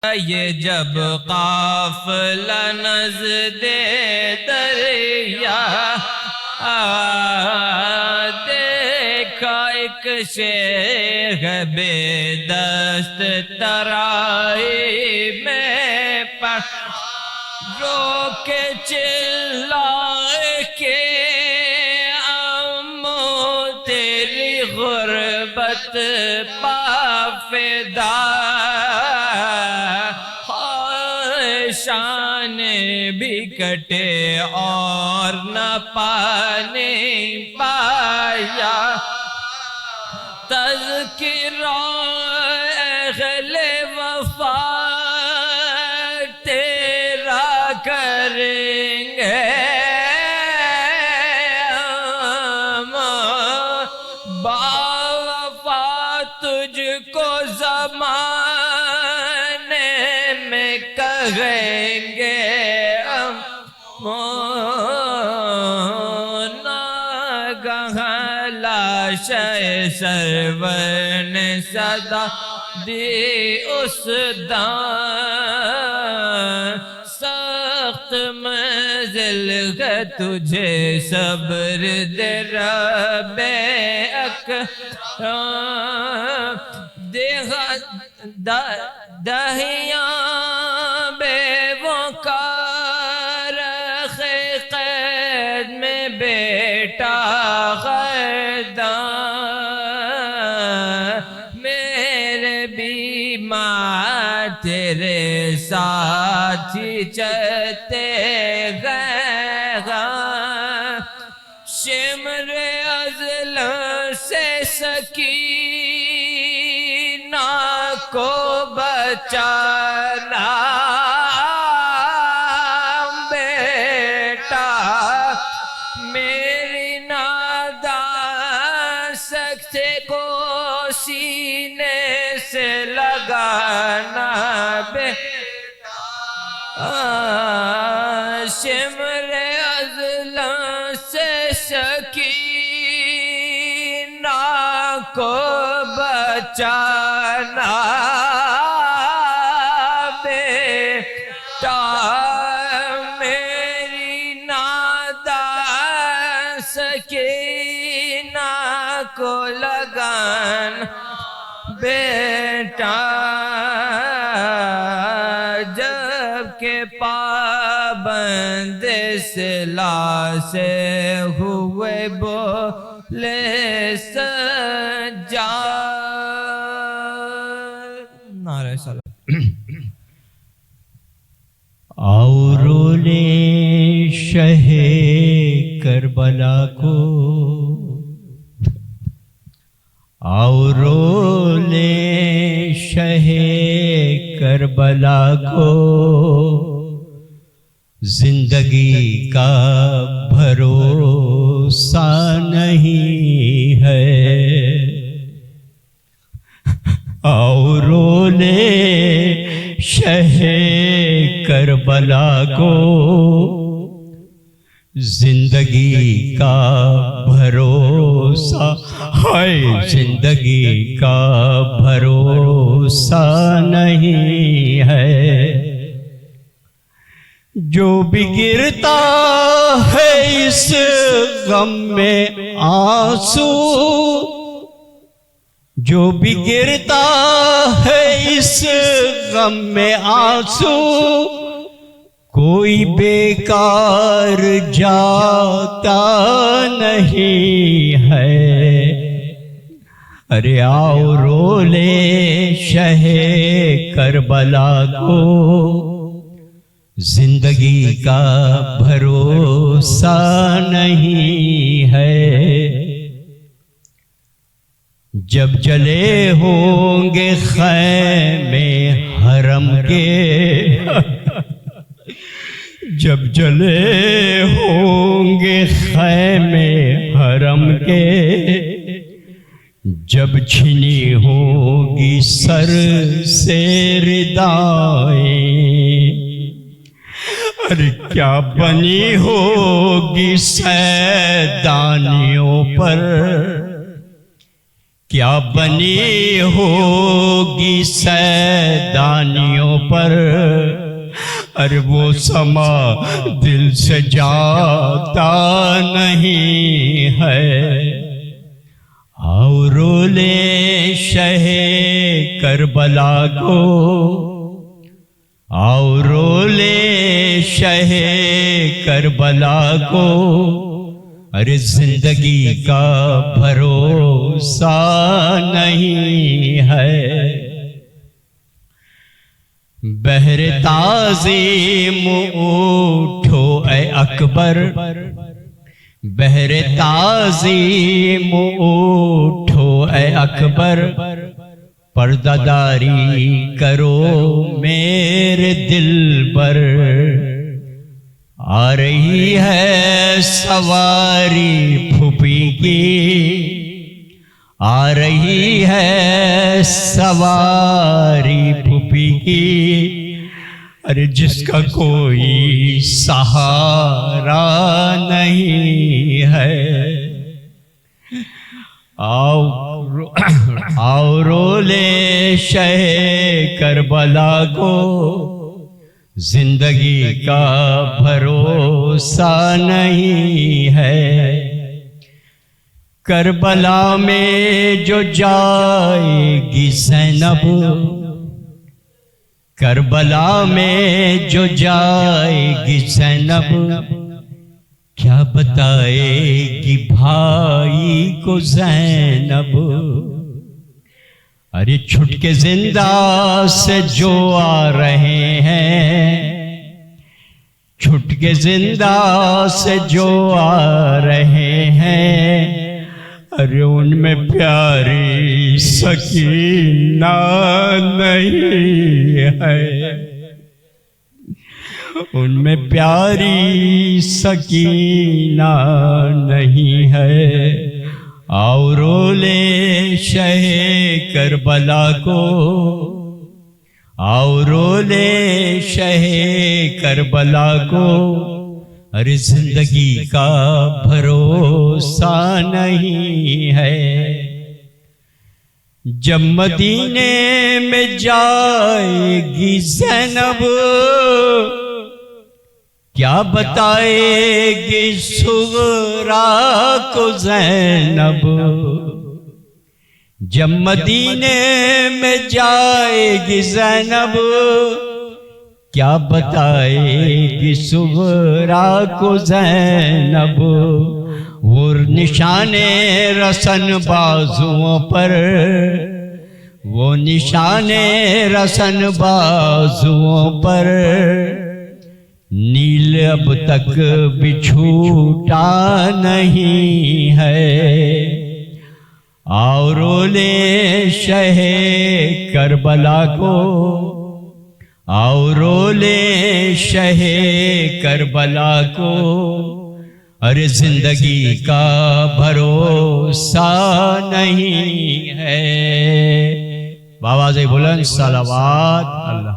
یہ جب قافلہ نزد دریا دیکھا ایک شیخ بے دست ترائی میں پر رو کے چلائے کہ امو تیری غربت پا فدا شان بھی کٹے اور نہ پانی پایا تذکرہ اہل وفا تیرا کریں گے با وفا تجھ کو زمانے میں کہیں گے لاشے سرور نے صدا دی اس دان سخت منزل ہے تجھے صبر دے رب اکرم دہیاں بے وقار قید میں بیٹا میرے بیمار تیرے ساتھی چلتے گئے شمر ازل سے سکینہ کو بچانا بیٹا میری نادان سکتے کو سینے سے لگانا بیٹا شمر ازل سے سکینہ کو بچانا بیٹا میری نادان سکینہ کو لگانا بیٹا جب کہ پابند صلاح سے ہوئے بولے سجاد نعرہ صلاح آؤ رولے شہ کربلا کو آؤ رولے شہ کربلا کو زندگی کا بھروسہ نہیں ہے آؤ رولے شہ کربلا کو زندگی کا بھروسہ ہے زندگی کا بھروسہ نہیں ہے جو بھی گرتا ہے اس غم میں آنسو جو بھی گرتا ہے اس غم میں آنسو کوئی بیکار جاتا نہیں ہے ارے آؤ رولے شہ کربلا کو زندگی کا بھروسہ نہیں ہے جب جلے ہوں گے خیمے حرم کے جب جلے ہوں گے خیمے حرم کے جب چھنی ہوگی سر سے ردائیں ارے کیا بنی ہوگی سیدانیوں پر کیا بنی ہوگی سیدانیوں پر، ارے وہ سما دل سے جاتا نہیں ہے۔ آؤ رو لے شہ کربلا کو، آؤ رو لے شہ کربلا کو، ارے زندگی کا بھروسہ نہیں ہے۔ بہر تعظیم اٹھو اے اکبر، بہر تعظیم اٹھو اے اکبر، پردہ داری کرو میرے دل پر۔ آ رہی ہے سواری پھوپھی کی، آ رہی ہے سواری پھوپھی کی، ارے جس کا کوئی سہارا نہیں ہے۔ آؤ رو لے شہ کربلا کو، زندگی کا بھروسہ نہیں ہے۔ کربلا میں جو جائے گی زینب، کربلا میں جو جائے گی زینب، کیا بتائے گی بھائی کو زینب۔ ارے چھٹ کے زندہ سے جو آ رہے ہیں، چھٹ کے زندہ سے جو آ رہے ہیں، ارے ان میں پیاری سکینہ نہیں ہے، ان میں پیاری سکینہ نہیں ہے۔ آؤ رو لے شہ کربلا کو، آؤ رو لے شہ کربلا کو، ارے زندگی کا بھروسہ نہیں ہے۔ جب مدینے میں جائے گی زینب، کیا بتائے گی صغرا کو زینب۔ جب مدینے میں جائے گی زینب، کیا بتائے گی صغرا کو زینب۔ وہ نشان رسن بازوؤں پر، وہ نشان رسن بازوؤں پر، نیل اب تک بھی چھوٹا نہیں ہے۔ آؤ رو لے شہ کربلا کو، آؤ رو لے شہ کربلا کو، ارے زندگی کا بھروسہ نہیں ہے۔ بآواز بلند صلوات اللہ۔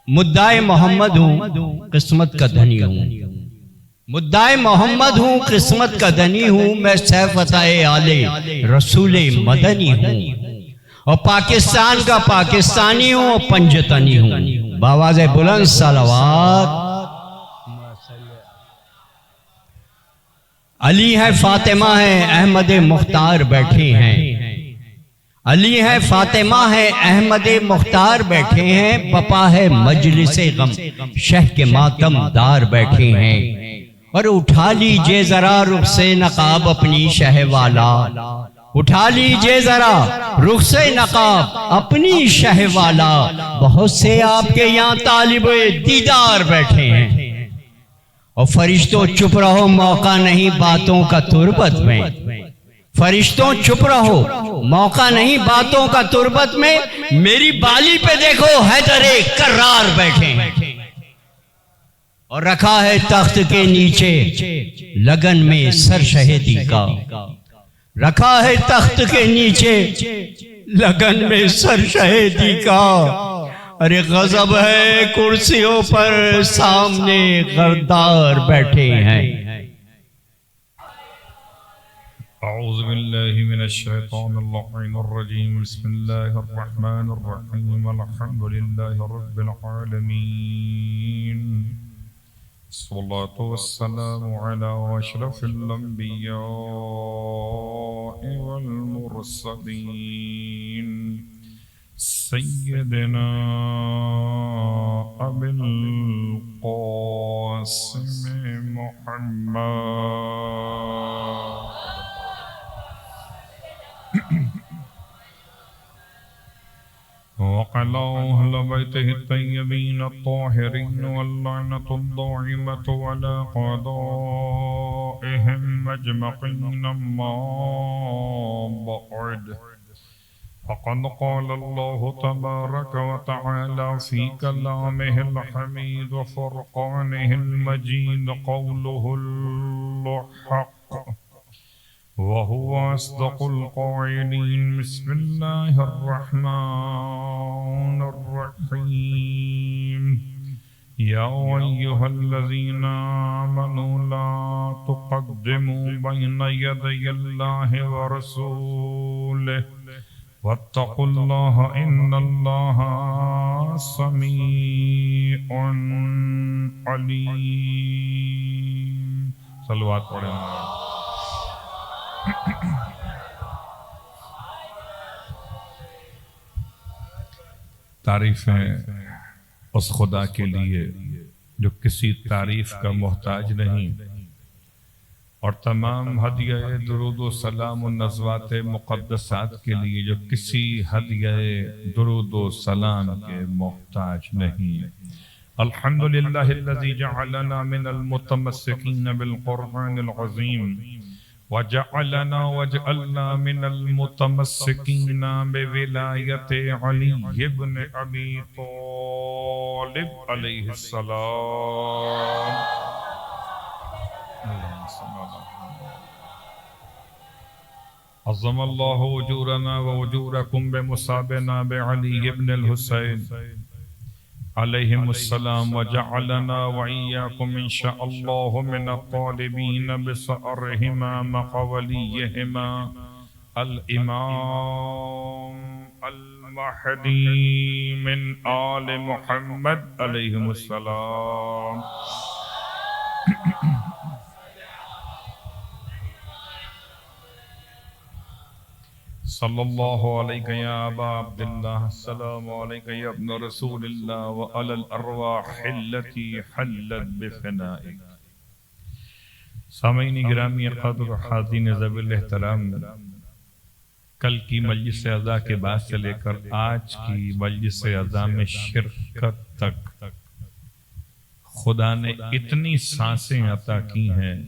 مدعی محمد ہوں قسمت کا دھنی ہوں، مدعی محمد ہوں قسمت کا دھنی ہوں، میں سیف عطائے آل رسول مدنی ہوں، اور پاکستان کا پاکستانی ہوں اور پنجتنی ہوں۔ بآواز بلند صلوات۔ علی ہے فاطمہ ہے احمد مختار بیٹھے ہیں، علی ہے فاطمہ ہے احمد مختار بیٹھے ہیں، پپا ہے مجلس غم شہ کے ماتم دار بیٹھے ہیں۔ اور اٹھا لیجئے ذرا رخ سے نقاب اپنی شہ والا، اٹھا لیجئے ذرا رخ سے نقاب اپنی شہ والا، بہت سے آپ کے یہاں طالب دیدار بیٹھے ہیں۔ اور فرشتوں چپ رہو، موقع نہیں باتوں کا تربت میں، فرشتوں چپ رہو، موقع نہیں باتوں کا تربت میں۔ میری بالی پہ دیکھو حیدر کرار بیٹھے ہیں، اور رکھا ہے تخت کے نیچے لگن میں سر شہیدی کا، رکھا ہے تخت کے نیچے لگن میں سر شہیدی کا۔ ارے غضب ہے کرسیوں پر، سامنے غردار بیٹھے ہیں۔ أعوذ بالله من الشيطان اللعين الرجيم بسم الله الرحمن الرحيم الحمد لله رب العالمين الصلاة والسلام على أشرف الأنبياء والمرسلين سيدنا أبي القاسم محمد وقال أهل بيته الطيبين الطاهرين واللعنة الدائمة على قضائهم أجمعين ما بعد فقد قال الله تبارك وتعالى في كلامه الحميد وفرقانه المجيد قوله الحق وهو أصدق القائلين بسم الله الرحمن الرحيم يا أيها الذين آمنوا لا تقدموا بين يدي الله ورسوله واتقوا الله إن الله سميع عليم صلوات پڑھیں تعریفیں اس خدا کے لیے جو کسی تعریف کا محتاج نہیں، اور تمام ہدیہ درود و سلام و نزوات مقدسات کے لیے جو کسی ہدیہ درود و سلام کے محتاج نہیں۔ الحمدللہ الذی جعلنا من المتمسکین بالقرآن العظیم وجعلنا من المتمسکین بولایت علی ابن ابی طالب علیہ السلام۔ عظم اللہ اجورنا واجورکم بمصابنا بعلی ابن الحسین علیہم السلام وجعلنا وإياكم إن شاء الله من الطالبين بصأرهما مقوليهما الإمام المهدي من آل محمد علیہم السلام۔ صلی اللہ علیہ یا ابا عبداللہ السلام علیکہ یا ابن رسول اللہ وعلی الارواح التي حلت بفنائک۔ سامعین گرامی قدر حاضرین ذوی الاحترام، کل کی مجلس عزا کے بعد سے لے کر آج کی مجلس عزا میں شرکت تک خدا نے اتنی سانسیں عطا کی ہیں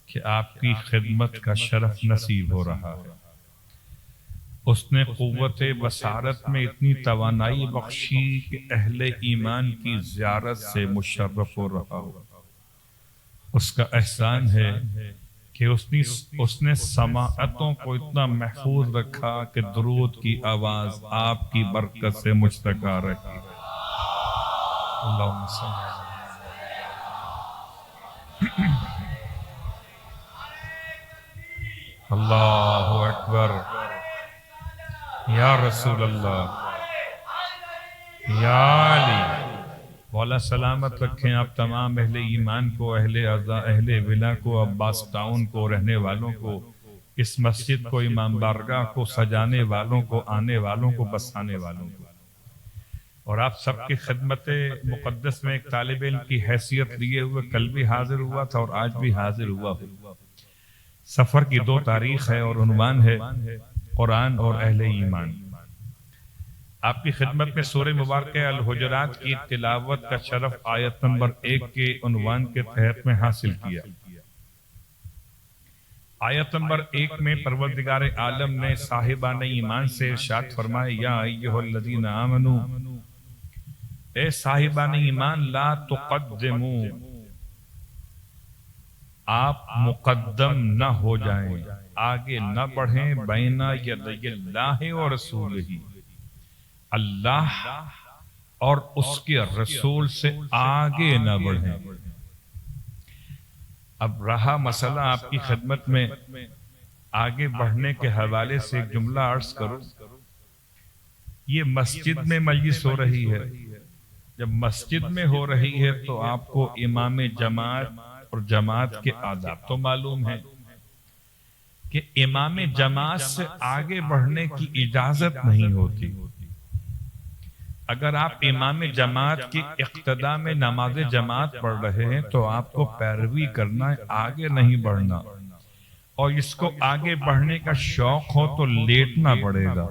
کہ آپ کی خدمت کا شرف نصیب ہو رہا ہے۔ اس نے قوت بصارت میں اتنی توانائی بخشی کہ اہل ایمان کی زیارت سے مشرف ہو رہا ہو۔ اس کا احسان ہے کہ اس نے سماعتوں کو اتنا محفوظ رکھا کہ درود کی آواز آپ کی برکت سے مجھ تک آ رہی ہے۔ اللہم صلی اللہ اکبر، یا رسول اللہ، یا علی۔ مولا سلامت رکھیں آپ تمام اہل ایمان کو، اہل عزا، اہل ولا کو، عباس ٹاؤن کو، رہنے والوں کو، اس مسجد کو، امام بارگاہ کو، سجانے والوں کو، آنے والوں کو، بسانے والوں کو، اور آپ سب کی خدمت مقدس میں ایک طالب علم کی حیثیت لیے ہوئے کل بھی حاضر ہوا تھا اور آج بھی حاضر ہوا ہوں۔ سفر کی 2 تاریخ ہے اور عنوان ہے قرآن اور اہل ایمان۔ آپ کی خدمت میں سورہ مبارکہ الحجرات کی تلاوت کا شرف آیت نمبر 1 کے عنوان کے تحت میں حاصل کیا۔ آیت نمبر 1 میں پروردگار عالم نے صاحبان ایمان سے ارشاد فرمائے، یا ایھا الذین آمنوا، اے صاحبان ایمان، لا تقدموا، آپ مقدم نہ ہو جائیں، آگے نہ بڑھیں، بین یدی اللہ و رسولہ، اللہ اور اس کے رسول سے آگے نہ بڑھیں۔ اب رہا مسئلہ آپ کی خدمت میں آگے بڑھنے کے حوالے سے ایک جملہ عرض کروں. یہ مسجد میں مجلس ہو رہی ہے. جب مسجد میں ہو رہی ہے تو آپ کو امام جماعت اور جماعت کے آداب تو معلوم ہے کہ امام جماعت سے آگے بڑھنے کی اجازت نہیں ہوتی. اگر آپ امام جماعت کی اقتداء میں نماز جماعت پڑھ رہے ہیں تو آپ کو پیروی کرنا ہے, آگے نہیں بڑھنا. اور اس کو آگے بڑھنے کا شوق ہو تو لیٹنا پڑے گا.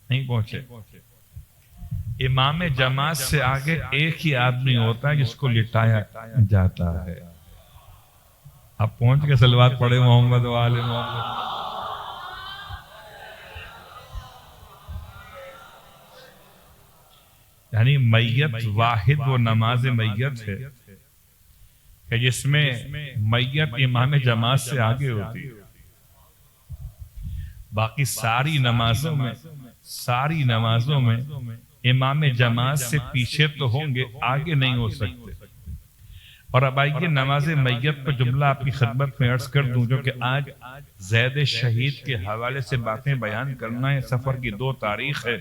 نہیں پہنچے. امام جماعت سے آگے ایک ہی آدمی ہوتا ہے جس کو لٹایا جاتا ہے. آپ پہنچ کے صلوات پڑھے محمد و آل محمد. یعنی میت واحد وہ نماز میت ہے کہ جس میں میت امام جماعت سے آگے ہوتی ہے. باقی ساری نمازوں میں امام جماعت سے پیچھے تو ہوں گے, آگے نہیں ہو سکتے. اور اب آئیے نماز میت پر جملہ آپ کی خدمت میں عرض کر دوں, جو کہ آج زید شہید کے حوالے سے باتیں بیان کرنا ہے. سفر کی 2 تاریخ ہے.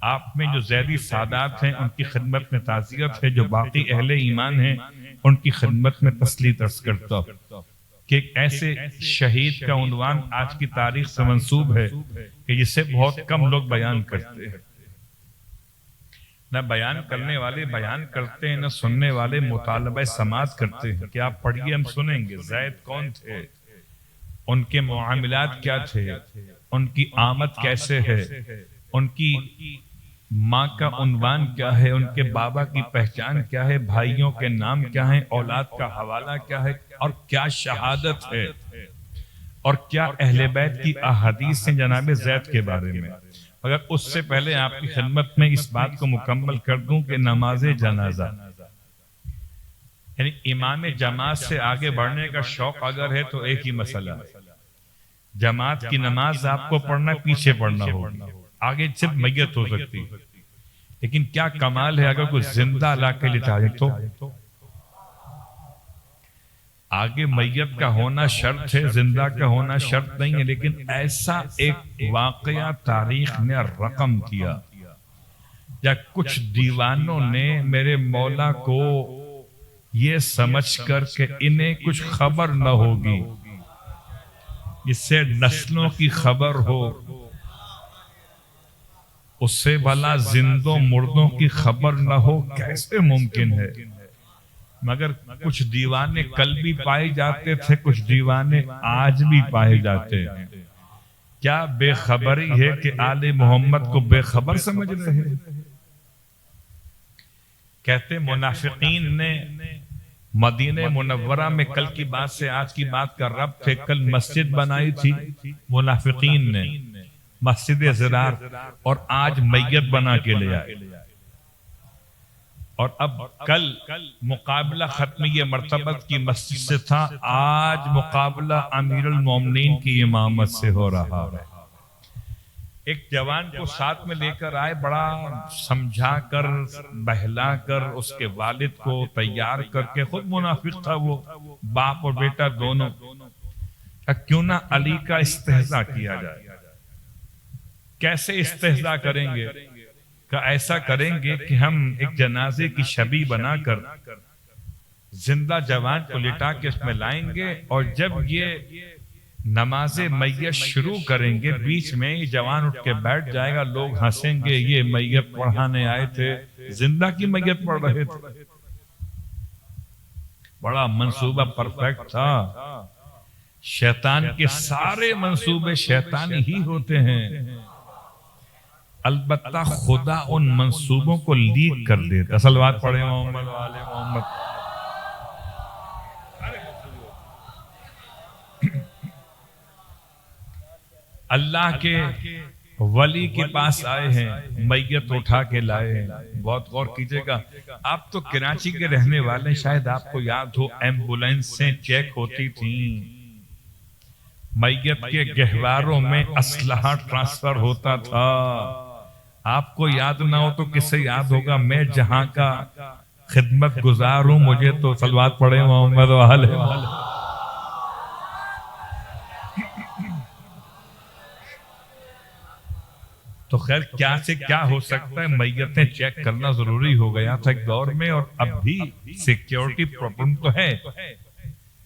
آپ میں جو زیدی سادات ہیں ان کی خدمت میں تعزیت ہے, جو باقی اہل ایمان ہیں ان کی خدمت میں تسلیت عرض کرتا ہوں کہ ایک ایسے شہید کا عنوان آج کی تاریخ سے منسوب ہے کہ جسے بہت کم لوگ بیان کرتے ہیں. نہ بیان کرنے والے بیان کرتے ہیں, نہ سننے والے مطالبہ سماعت کرتے ہیں کہ آپ پڑھیے ہم سنیں گے. زید کون تھے, ان کے معاملات کیا تھے, ان کی آمد کیسے ہے, ان کی ماں کا عنوان کیا ہے, ان کے بابا کی پہچان کیا ہے, بھائیوں کے نام کیا ہیں, اولاد کا حوالہ کیا ہے, اور کیا شہادت ہے, اور کیا اہل بیت کی احادیث ہیں جناب زید کے بارے میں. اگر اس سے پہلے آپ کی خدمت میں اس بات کو مکمل کر دوں کہ نماز جنازہ یعنی امام جماعت سے آگے بڑھنے کا شوق اگر ہے تو ایک ہی مسئلہ ہے, جماعت کی نماز آپ کو پڑھنا پیچھے پڑھنا ہوگی, آگے صرف میت ہو سکتی ہے. لیکن کیا کمال ہے اگر کوئی زندہ لا کے لٹا دے تو آگے میت کا ہونا شرط ہے, زندہ کا ہونا شرط نہیں ہے. لیکن ایسا ایک واقعہ تاریخ نے رقم کیا یا کچھ دیوانوں نے میرے مولا کو یہ سمجھ کر کہ انہیں کچھ خبر نہ ہوگی, جس سے نسلوں کی خبر ہو, اس سے بھلا زندوں مردوں کی خبر نہ ہو, کیسے ممکن ہے. مگر کچھ دیوانے کل بھی پائے جاتے تھے, کچھ دیوانے آج بھی پائے جاتے ہیں. کیا بے خبری ہے کہ آل محمد کو بے خبر سمجھ رہے ہیں. کہتے منافقین نے مدینہ منورہ میں کل کی بات سے آج کی بات کا ربط ہے. کل مسجد بنائی تھی منافقین نے, مسجد زرار, اور آج میت بنا کے لے آئے. اور اب کل مقابلہ ختمی مرتبت کی مسجد سے تھا, آج مقابلہ امیر المومنین کی امامت سے ہو رہا ہے. ایک جوان کو ساتھ میں لے کر آئے, بڑا سمجھا کر بہلا کر اس کے والد کو تیار کر کے, خود منافق تھا وہ, باپ اور بیٹا دونوں. کیوں نہ علی کا استہزاء کیا جائے. کیسے استہزاء کریں گے؟ کہ ایسا کریں گے کہ ہم ایک جنازے کی شبیہ بنا کر زندہ جوان کو لٹا کے اس میں لائیں گے, اور جب یہ نماز میت شروع کریں گے بیچ میں یہ جوان اٹھ کے بیٹھ جائے گا, لوگ ہنسیں گے یہ میت پڑھانے آئے تھے, زندہ کی میت پڑھ رہے تھے. بڑا منصوبہ پرفیکٹ تھا. شیطان کے سارے منصوبے شیطانی ہی ہوتے ہیں, البتہ خدا ان منصوبوں کو لیک کر دیتا. صلوات پڑھیں محمد و آل محمد. اللہ کے ولی کے پاس آئے ہیں, میت اٹھا کے لائے ہیں. بہت غور کیجئے گا, آپ تو کراچی کے رہنے والے, شاید آپ کو یاد ہو ایمبولینسیں چیک ہوتی تھیں, میت کے گہواروں میں اسلحہ ٹرانسفر ہوتا تھا. آپ کو یاد نہ ہو تو کسے یاد ہوگا؟ میں جہاں کا خدمت گزار ہوں, مجھے تو صلوات پڑھے محمد و آل محمد. تو خیر کیا سے کیا ہو سکتا ہے، میتیں چیک کرنا ضروری ہو گیا تھا ایک دور میں، اور اب بھی سیکیورٹی پرابلم تو ہے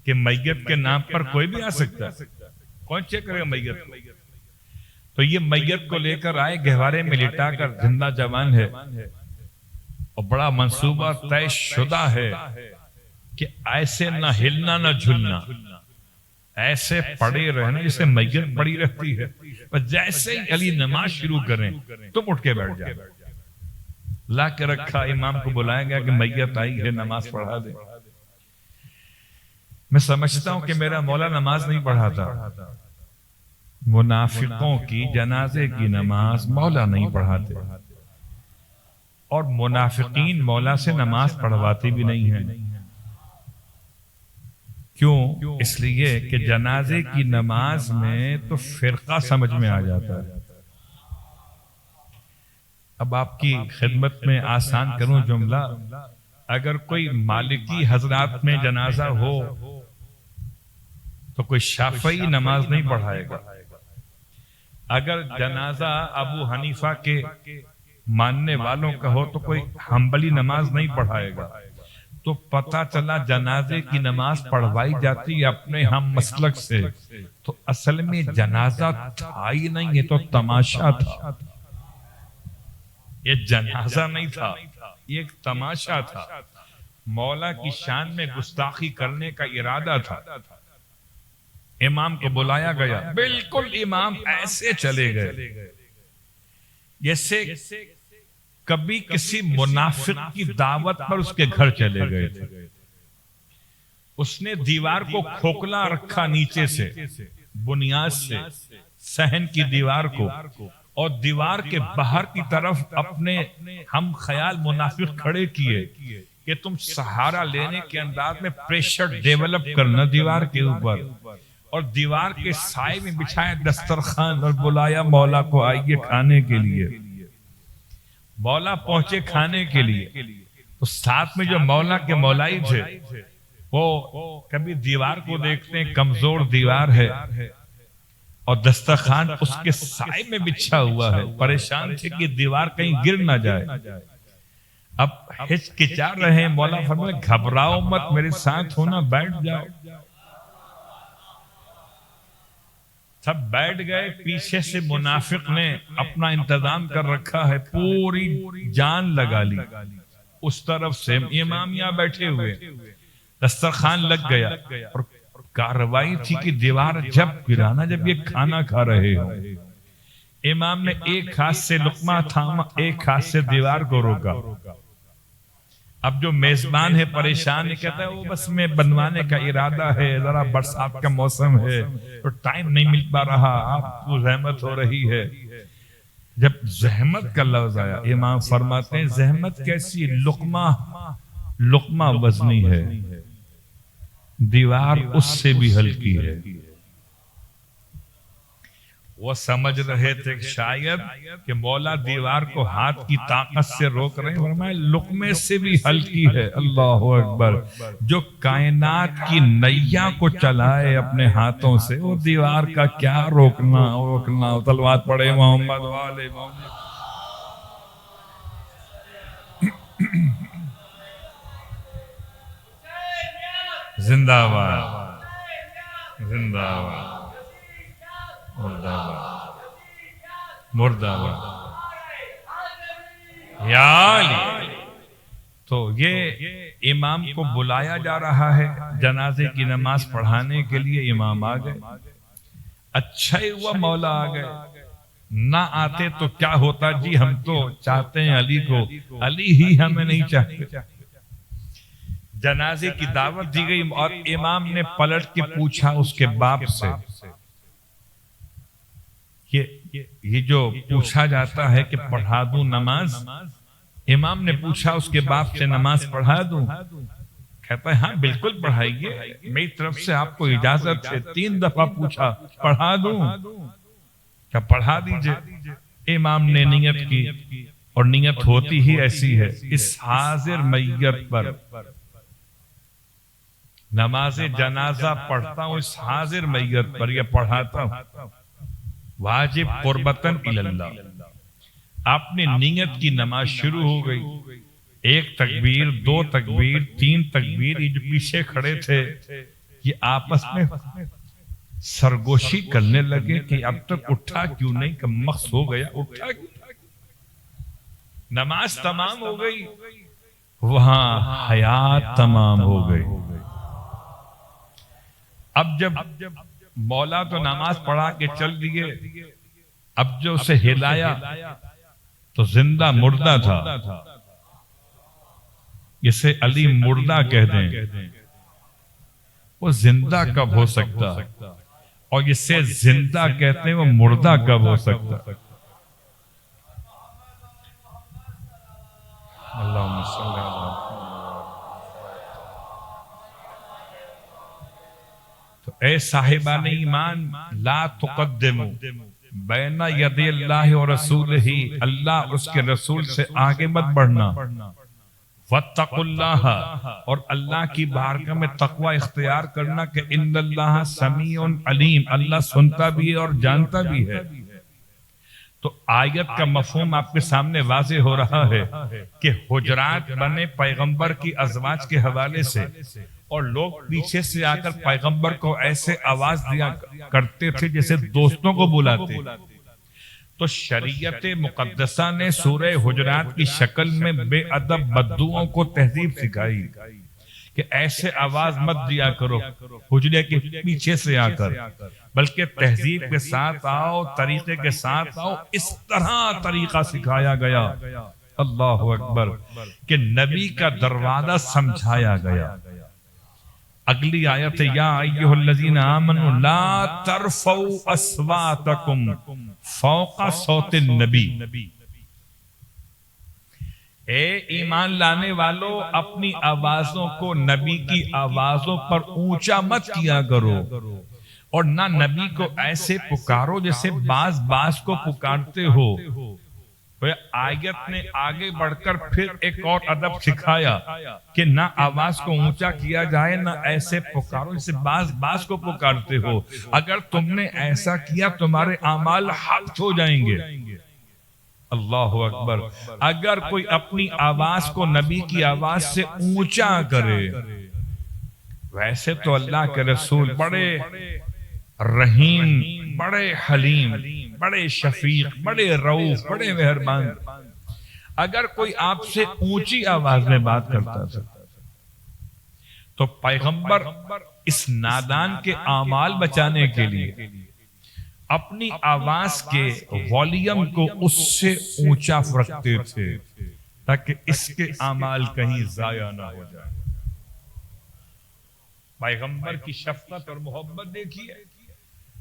کہ میت کے نام پر کوئی بھی آ سکتا ہے، کون چیک کرے گا میت کو؟ تو یہ میت کو لے کر آئے، گہوارے میں لٹا کر، زندہ جوان ہے اور بڑا منصوبہ طے شدہ ہے کہ ایسے نہ ہلنا نہ جھلنا، ایسے پڑے رہنا جسے میت پڑی رہتی ہے، بس جیسے ہی علی نماز شروع کریں تم اٹھ کے بیٹھ جائے۔ لا کے رکھا، امام کو بلایا گیا کہ میت آئی ہے نماز پڑھا دے۔ میں سمجھتا ہوں کہ میرا مولا نماز نہیں پڑھاتا، منافقوں کی جنازے کی نماز مولا نہیں پڑھاتے، اور منافقین مولا سے نماز پڑھواتے بھی نہیں ہیں۔ کیوں؟ اس لیے کہ جنازے کی نماز میں تو فرقہ سمجھ میں آ جاتا ہے۔ اب آپ کی خدمت میں آسان کروں جملہ، اگر کوئی مالکی حضرات میں جنازہ ہو تو کوئی شافعی نماز نہیں پڑھائے گا، اگر جنازہ ابو حنیفہ کے ماننے والوں کا ہو تو کوئی حنبلی نماز نہیں پڑھائے گا۔ تو پتہ چلا جنازے کی نماز پڑھوائی جاتی ہے اپنے ہم مسلک سے، تو اصل میں جنازہ تھا ہی نہیں، یہ تو تماشا تھا، یہ جنازہ نہیں تھا، یہ ایک تماشا تھا۔ مولا کی شان میں گستاخی کرنے کا ارادہ تھا۔ امام کو بلایا گیا، بالکل امام ایسے چلے گئے جیسے کبھی کسی منافق کی دعوت پر اس کے گھر چلے گئے تھے۔ اس نے دیوار کو کھوکھلا رکھا نیچے سے، بنیاد سے، صحن کی دیوار کو، اور دیوار کے باہر کی طرف اپنے ہم خیال منافق کھڑے کیے کہ تم سہارا لینے کے انداز میں پریشر ڈیولپ کرنا دیوار کے اوپر، اور دیوار کے سائے میں بچھایا دسترخوان اور بلایا مولا کو آئیے کھانے کے لیے۔ مولا پہنچے کھانے کے لیے، تو ساتھ میں جو مولا کے مولائی تھے وہ کبھی دیوار کو دیکھتے ہیں، کمزور دیوار ہے اور دسترخوان اس کے سائے میں بچھا ہوا ہے، پریشان تھے کہ دیوار کہیں گر نہ جائے۔ اب ہچکچا رہے ہیں، مولا فرمائے گھبراؤ مت، میرے ساتھ ہونا، بیٹھ جاؤ۔ سب بیٹھ گئے، پیچھے سے منافق نے اپنا انتظام کر رکھا ہے، پوری جان لگا لی، اس طرف سے امام یہاں بیٹھے ہوئے، دسترخوان لگ گیا، اور کارروائی تھی کہ دیوار جب گرانا جب یہ کھانا کھا رہے ہو۔ امام نے ایک ہاتھ سے لقمہ تھاما، ایک ہاتھ سے دیوار کو روکا۔ اب جو میزبان ہے پریشان ہے، کہتا ہے وہ بس میں بنوانے کا ارادہ ہے، ذرا برسات کا موسم ہے تو ٹائم نہیں مل پا رہا، آپ کو زحمت ہو رہی ہے۔ جب زحمت کا لفظ آیا، امام فرماتے ہیں زحمت کیسی، لقمہ وزنی ہے، دیوار اس سے بھی ہلکی ہے۔ وہ سمجھ رہے تھے شاید کہ مولا دیوار کو ہاتھ کی طاقت سے روک رہے ہیں، فرمایا لقمے سے بھی ہلکی ہے۔ اللہ اکبر! جو کائنات کی نیا کو چلائے اپنے ہاتھوں سے، وہ دیوار کا کیا روکنا۔ تلوات پڑھے محمد والے محمد۔ زندہ باد، زندہ باد، مردہ باد، مردہ باد، یا علی۔ تو یہ امام کو بلایا جا رہا ہے جنازے کی نماز پڑھانے کے لیے، امام آ گئے۔ اچھا ہی ہوا مولا آ گئے، نہ آتے تو کیا ہوتا، جی ہم تو چاہتے ہیں علی کو، علی ہی ہمیں نہیں چاہتے۔ جنازے کی دعوت دی گئی، اور امام نے پلٹ کے پوچھا اس کے باپ سے، یہ جو پوچھا جاتا ہے کہ پڑھا دوں نماز، امام نے پوچھا اس کے باپ سے نماز پڑھا دوں؟ کہتا ہے ہاں بالکل پڑھائیے، میری طرف سے آپ کو اجازت ہے۔ 3 دفعہ پوچھا پڑھا دوں؟ کیا پڑھا دیجئے۔ امام نے نیت کی، اور نیت ہوتی ہی ایسی ہے، اس حاضر میت پر نماز جنازہ پڑھتا ہوں، اس حاضر میت پر یہ پڑھاتا ہوں، واجب قربتاً اللہ۔ آپ نے نیت کی نماز شروع ہو گئی، ایک تکبیر، دو تکبیر، تین تکبیر، یہ جو پیچھے کھڑے تھے یہ آپس میں سرگوشی کرنے لگے کہ اب تک اٹھا کیوں نہیں، کہ مخص ہو گیا، اٹھا کیوں؟ نماز تمام ہو گئی، وہاں حیات تمام ہو گئی۔ اب جب مولا تو نماز پڑھا کے چل دیے، اب جو اسے ہلایا تو زندہ مردہ تھا، اسے علی مردہ کہہ دیں، وہ زندہ کب ہو سکتا، اور اسے زندہ کہتے ہیں وہ مردہ کب ہو سکتا؟ اللہم صلی اللہ۔ تو اے صاحبان ایمان، لا تقدموا بین ید اللہ و رسولہ، اللہ اور اس کے رسول سے آگے مت بڑھنا، واتقوا اللہ، اور اللہ کی بارگاہ میں تقوی اختیار کرنا کہ ان اللہ سمیع علیم، اللہ سنتا بھی ہے اور جانتا بھی ہے۔ تو آیت کا مفہوم آپ کے سامنے واضح ہو رہا ہے کہ حجرات بنے پیغمبر کی ازواج کے حوالے سے، اور لوگ پیچھے سے آ کر پیغمبر کو ایسے آواز دیا کرتے تھے جیسے دوستوں کو بلاتے۔ تو شریعت مقدسہ نے سورہ حجرات کی شکل میں بے ادب بددعاؤں کو تہذیب سکھائی کہ ایسے آواز مت دیا کرو حجرے کے پیچھے سے آ کر، بلکہ تہذیب کے ساتھ آؤ، طریقے کے ساتھ آؤ۔ اس طرح طریقہ سکھایا گیا، اللہ اکبر، کہ نبی کا دروازہ سمجھایا گیا۔ اگلی آیت ہے یا ایھا الذین آمنوا لا ترفعوا اصواتکم فوق صوت النبی، اے ایمان لانے والو اپنی آوازوں کو نبی کی آوازوں پر اونچا مت کیا کرو، اور نہ نبی کو ایسے پکارو جیسے باز کو پکارتے ہو۔ آیت نے آگے بڑھ کر پھر ایک اور ادب سکھایا کہ نہ آواز کو اونچا کیا جائے، نہ ایسے پکارو جیسے باز کو پکارتے ہو، اگر تم نے ایسا کیا تمہارے اعمال حبط ہو جائیں گے۔ اللہ اکبر۔ اگر کوئی اپنی آواز کو نبی کی آواز سے اونچا کرے، ویسے تو اللہ کے رسول بڑے رحیم، بڑے حلیم، بڑے شفیق، بڑے رؤوف، بڑے مہربان، اگر کوئی آپ سے اونچی آواز میں بات کرتا تھا تو پیغمبر اس نادان کے اعمال بچانے کے لیے اپنی آواز کے والیوم کو اس سے اونچا رکھتے تھے تاکہ اس کے اعمال کہیں ضائع نہ ہو جائے۔ پیغمبر کی شفقت اور محبت دیکھیے،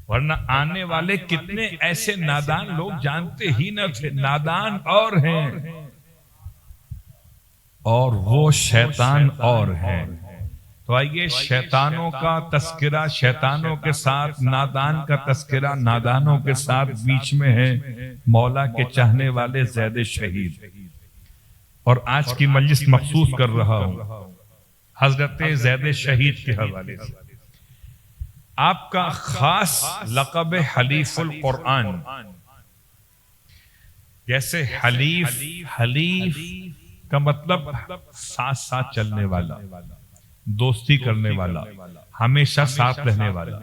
ورنہ آنے والے کتنے ایسے نادان لوگ جانتے ہی نہ تھے، نادان اور ہیں اور وہ شیطان اور ہیں۔ تو آئیے شیطانوں کا تذکرہ شیطانوں کے ساتھ، نادان کا تذکرہ نادانوں کے ساتھ، بیچ میں ہے مولا کے چاہنے والے زید شہید۔ اور آج کی مجلس مخصوص کر رہا ہوں حضرت زید شہید کے حوالے سے۔ آپ کا خاص لقب حلیف القرآن، جیسے حلیف کا مطلب ساتھ ساتھ چلنے والا، دوستی کرنے والا، ہمیشہ ساتھ رہنے والا۔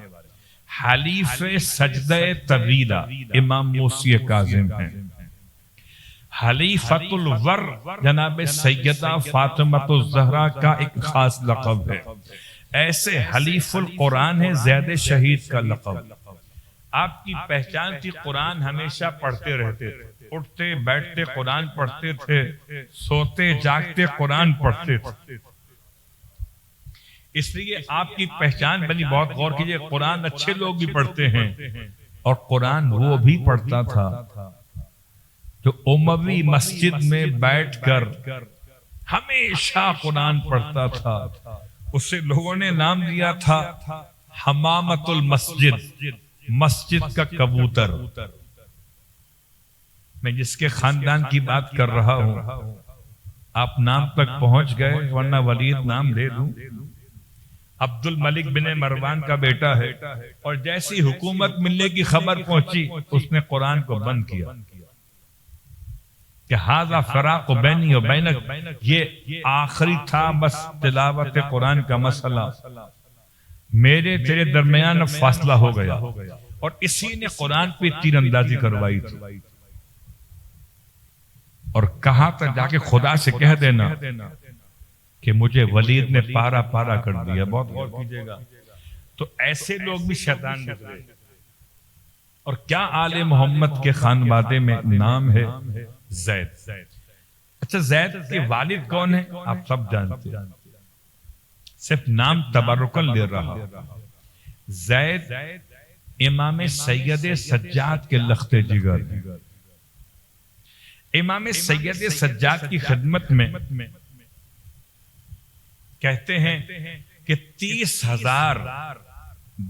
حلیف سجدہ طویلہ امام موسی کاظم ہیں۔ حلیفۃ الور جناب سیدہ فاطمہ الزہرا کا ایک خاص لقب ہے۔ ایسے حلیف القرآن ہے زید شہید کا لقب۔ آپ کی پہچان تھی قرآن ہمیشہ پڑھتے رہتے تھے، اٹھتے بیٹھتے قرآن پڑھتے تھے، سوتے جاگتے قرآن پڑھتے تھے، اس لیے آپ کی پہچان بنی۔ بہت غور کیجئے، قرآن اچھے لوگ بھی پڑھتے ہیں، اور قرآن وہ بھی پڑھتا تھا جو اموی مسجد میں بیٹھ کر ہمیشہ قرآن پڑھتا تھا۔ اسے لوگوں نے نام دیا تھا حمامت المسجد، مسجد کا کبوتر۔ میں جس کے خاندان کی بات کر رہا ہوں آپ نام تک پہنچ گئے، ورنہ ولید نام لے لوں۔ عبد الملک بن مروان کا بیٹا ہے، اور جیسی حکومت ملنے کی خبر پہنچی اس نے قرآن کو بند کیا۔ کہ ھذا فراق بینی و بینک، یہ آخری تھا بس تلاوت قرآن کا مسئلہ، میرے تیرے درمیان فاصلہ ہو گیا، اور اسی نے قرآن پہ تیر اندازی کروائی تھی، اور کہا تھا جا کے خدا سے کہہ دینا کہ مجھے ولید نے پارا پارا کر دیا۔ بہت غور کیجئے گا، تو ایسے لوگ بھی شیطان نکلے۔ اور کیا آل محمد کے خانوادے میں نام ہے زید۔ اچھا، زید کے والد کون ہیں آپ سب جانتے ہیں، صرف نام تبرکن لے رہا۔ زید امام سید سجاد کے لخت جگر، امام سید سجاد کی خدمت میں کہتے ہیں کہ 30,000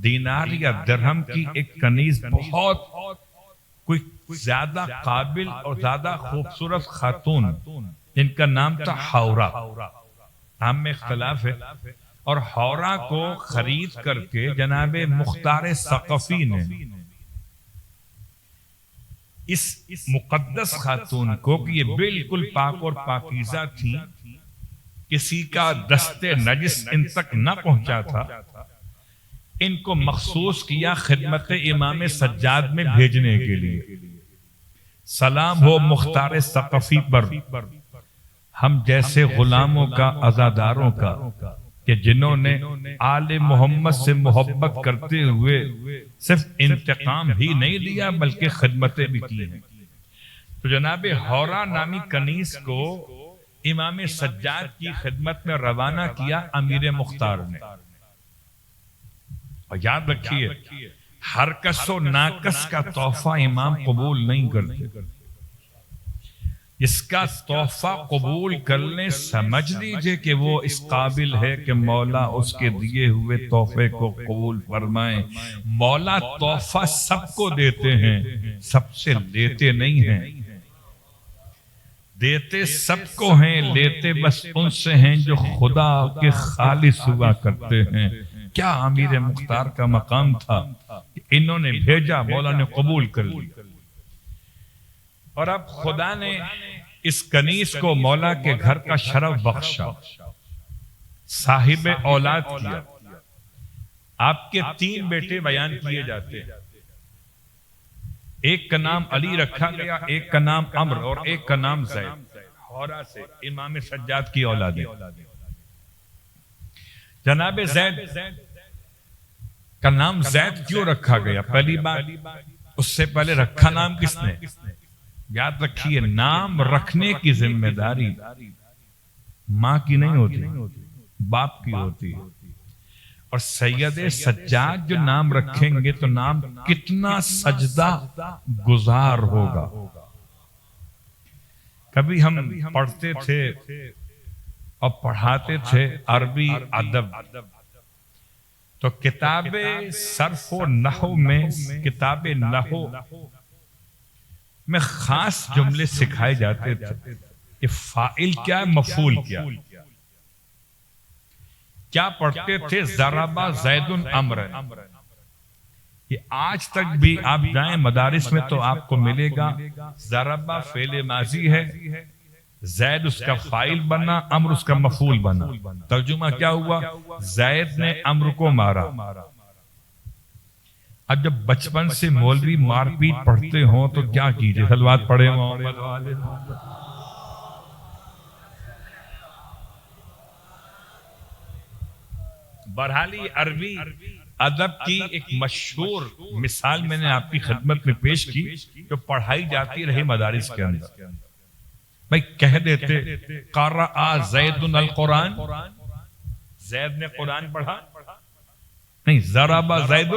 دینار یا درہم کی ایک کنیز، بہت کوئی زیادہ قابل اور زیادہ خوبصورت خاتون، جن کا نام تھا حورا، نام میں اختلاف ہے، اور حورا کو خرید کر کے جناب مختار ثقفی نے اس مقدس خاتون کو، کہ یہ بالکل پاک اور پاکیزہ تھی، کسی کا دست نجس ان تک نہ پہنچا تھا، ان کو مخصوص کیا خدمت امام سجاد میں بھیجنے کے لیے۔ سلام ہو مختار ثقفی پر، ہم جیسے غلاموں کا، عزاداروں کا، کہ جنہوں نے آل محمد سے محبت کرتے ہوئے صرف انتقام ہی نہیں لیا بلکہ خدمتیں بھی کی ہیں۔ تو جناب حورا نامی کنیز کو امام سجاد کی خدمت میں روانہ کیا امیر مختار نے۔ اور یاد رکھیے، ہر کس و ناکس کا تحفہ امام قبول نہیں کرتے، اس کا تحفہ قبول کرنے سمجھ لیجئے کہ وہ اس قابل ہے کہ مولا اس کے دیے ہوئے تحفے کو قبول فرمائیں۔ مولا تحفہ سب کو دیتے ہیں، سب سے لیتے نہیں ہیں، دیتے سب کو ہیں، لیتے بس ان سے ہیں جو خدا کے خالص ہوا کرتے ہیں۔ کیا امیر مختار کا مقام تھا کہ انہوں نے بھیجا، مولا نے قبول کر لی، اور اب خدا نے اس کنیز کو مولا کے گھر کا شرف بخشا، صاحب اولاد کیا۔ آپ کے 3 بیٹے بیان کیے جاتے ہیں، ایک کا نام علی رکھا گیا، ایک کا نام عمر، اور ایک کا نام زید، حورا سے امام سجاد کی اولاد ہے۔ جناب زید کا نام زید کیوں رکھا گیا؟ پہلی بات، اس سے پہلے رکھا نام کس نے؟ یاد رکھیے، نام رکھنے کی ذمہ داری ماں کی نہیں ہوتی، باپ کی ہوتی ہے۔ اور سید سجاد جو نام رکھیں گے تو نام کتنا سجدہ گزار ہوگا۔ کبھی ہم پڑھتے تھے اور پڑھاتے تھے عربی ادب، تو کتاب صرف و نحو میں، کتاب نحو میں خاص جملے سکھائے جاتے تھے کہ فاعل کیا ہے، مفعول کیا، کیا پڑھتے تھے؟ ضربا زید عمرا۔ یہ آج تک بھی آپ جائیں مدارس میں تو آپ کو ملے گا، ضربا فعل ماضی ہے، زید اس کا فاعل بنا، عمر اس کا مفعول بنا۔ ترجمہ کیا ہوا؟ زید نے عمر کو مارا۔ اب جب بچپن سے مولوی مار پیٹ پڑھتے ہوں تو کیا کیجئے، صلوات پڑھے محمد والے محمد۔ بہرحالی عربی ادب کی ایک مشہور مثال میں نے آپ کی خدمت میں پیش کی، جو پڑھائی جاتی رہی مدارس کے اندر۔ بھائی کہہ دیتے قرأ زید القرآن، زید نے قرآن پڑھا نہیں، ضرب زید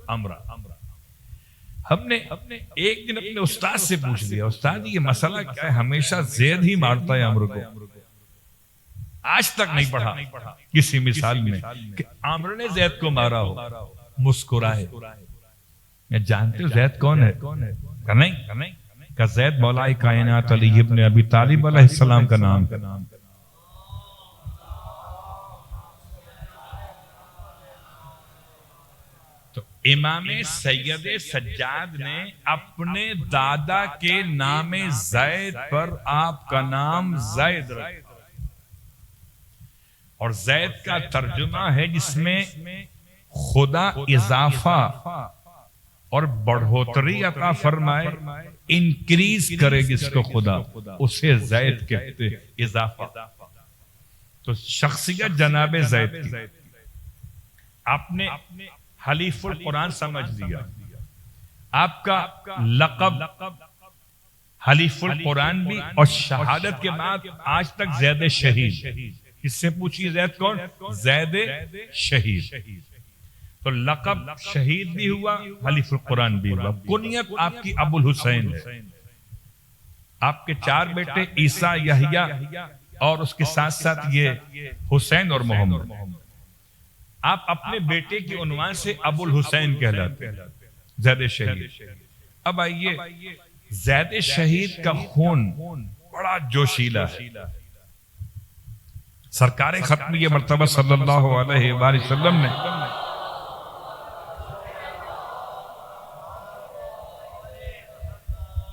عمرا۔ ہم نے ایک دن اپنے استاد سے پوچھ لیا، استاد یہ مسئلہ کیا ہے، ہمیشہ زید ہی مارتا ہے عمرو کو، آج تک نہیں پڑھا کسی مثال میں کہ عمرو نے زید کو مارا ہو۔ مسکرائے، میں جانتے ہو زید کون ہے؟ کہ نہیں، کہ زید مولا کائنات علی ابن ابی طالب علیہ السلام کا نام ہے۔ تو امام سید سجاد نے اپنے دادا کے نام زید پر آپ کا نام زید رکھا، اور زید کا ترجمہ ہے جس میں خدا اضافہ اور بڑھوتری عطا فرمائے، انکریز کرے جس کو خدا، اسے زید کہتے اضافہ۔ تو شخصیت جناب زید کی، آپ نے حلیف القرآن سمجھ لیا، آپ کا لقب حلیف القرآن بھی، اور شہادت کے بعد آج تک زید شہید۔ اس سے پوچھیے زید کون؟ زید شہید۔ تو لقب شہید بھی ہوا، حلیف القرآن بھی ہوا۔ کنیت آپ کی ابو الحسین ہے۔ آپ کے 4 بیٹے عیسیٰ، یحییٰ، اور اس کے ساتھ ساتھ یہ حسین اور محمد۔ آپ اپنے بیٹے کی عنوان سے ابو الحسین کہلاتے ہیں، زید شہید۔ اب آئیے، زید شہید کا خون بڑا جوشیلا ہے۔ سرکار ختم یہ مرتبہ صلی اللہ علیہ وآلہ وسلم نے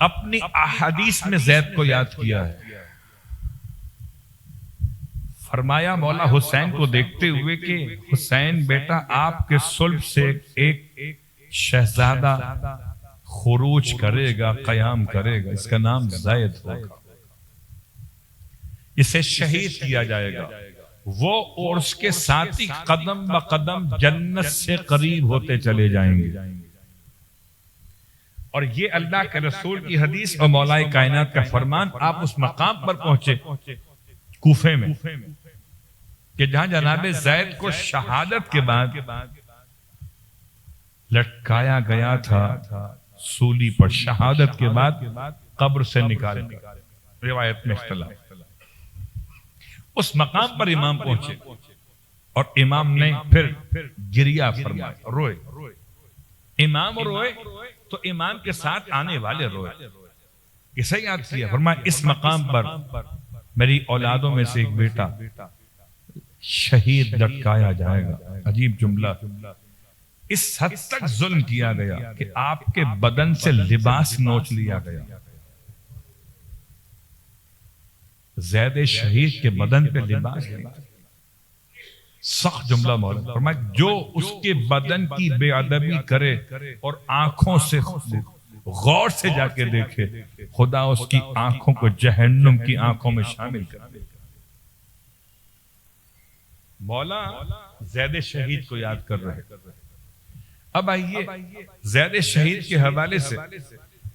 اپنی احادیث میں زید کو یاد کیا ہے۔ فرمایا مولا حسین کو دیکھتے ہوئے کہ حسین بیٹا آپ کے صلب سے ایک شہزادہ خروج کرے گا، قیام کرے گا، اس کا نام زید ہوگا، اسے شہید کیا جائے گا، وہ اور اس کے ساتھی قدم بقدم جنت سے قریب ہوتے چلے جائیں گے۔ اور یہ اللہ کے رسول کی حدیث اور مولا کائنات کا فرمان۔ آپ اس مقام پر پہنچے کوفے میں کہ جہاں جناب زید کو شہادت کے بعد لٹکایا گیا تھا سولی پر، شہادت کے بعد قبر سے نکال کر، روایت میں اختلاف۔ اس مقام پر امام پہنچے اور امام نے پھر گریہ فرمایا، روئے۔ امام روئے تو امام کے ساتھ آنے والے روئے۔ کسے یاد کیا؟ فرمایا اس مقام پر میری اولادوں میں سے ایک بیٹا شہید لٹکایا جائے گا۔ عجیب جملہ، اس حد تک ظلم کیا گیا کہ آپ کے بدن سے لباس نوچ لیا گیا۔ زید شہید کے بدن پہ لباس نہیں، سخت جملہ مولانا۔ فرمایا جو اس کے بدن کی بے ادبی کرے اور آنکھوں سے غور سے جا کے دیکھے، خدا اس کی آنکھوں کو جہنم کی آنکھوں میں شامل کر دے۔ مولا زید شہید کو یاد کر رہے۔ اب آئیے، زید شہید کے حوالے سے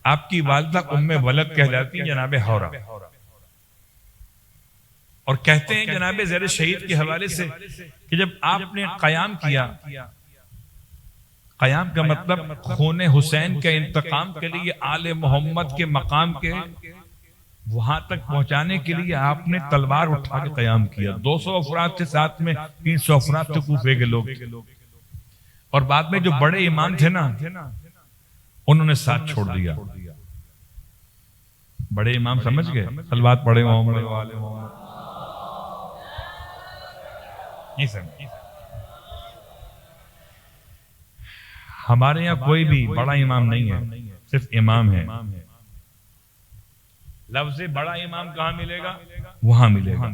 آپ کی والدہ ام ولد کہلاتی ہیں جناب حورہ، اور کہتے ہیں جناب زید شہید کے حوالے سے کہ جب آپ نے قیام کیا، قیام کا مطلب خون حسین کے انتقام کے لیے آل محمد کے مقام کے وہاں تک پہنچانے کے لیے آپ نے تلوار اٹھا کے قیام کیا۔ 200 افراد تھے ساتھ میں، 300 افراد تھے کوفے کے لوگ، اور بعد میں جو بڑے امام تھے نا انہوں نے ساتھ چھوڑ دیا۔ بڑے امام سمجھ گئے، صلوات پڑھے محمد والے محمد، یہ سمجھ۔ ہمارے یہاں کوئی بھی بڑا امام نہیں ہے، صرف امام ہے۔ لفظ بڑا امام کہاں ملے گا؟ وہاں ملے گا۔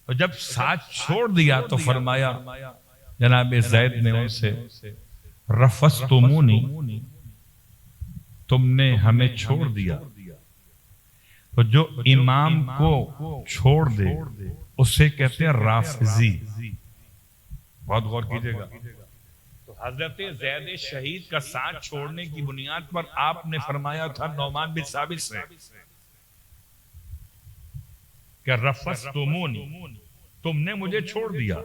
اور جب ساتھ چھوڑ دیا تو فرمایا جناب زید نے ان سے، رفضتمونی، تم نے ہمیں چھوڑ دیا۔ تو جو امام کو چھوڑ دے اسے کہتے ہیں رافضی۔ بہت غور کیجئے گا۔ تو حضرت زید شہید کا ساتھ چھوڑنے کی بنیاد پر آپ نے فرمایا تھا نعمان بن ثابت سے کہ رفضتمونی، تم نے مجھے چھوڑ دیا۔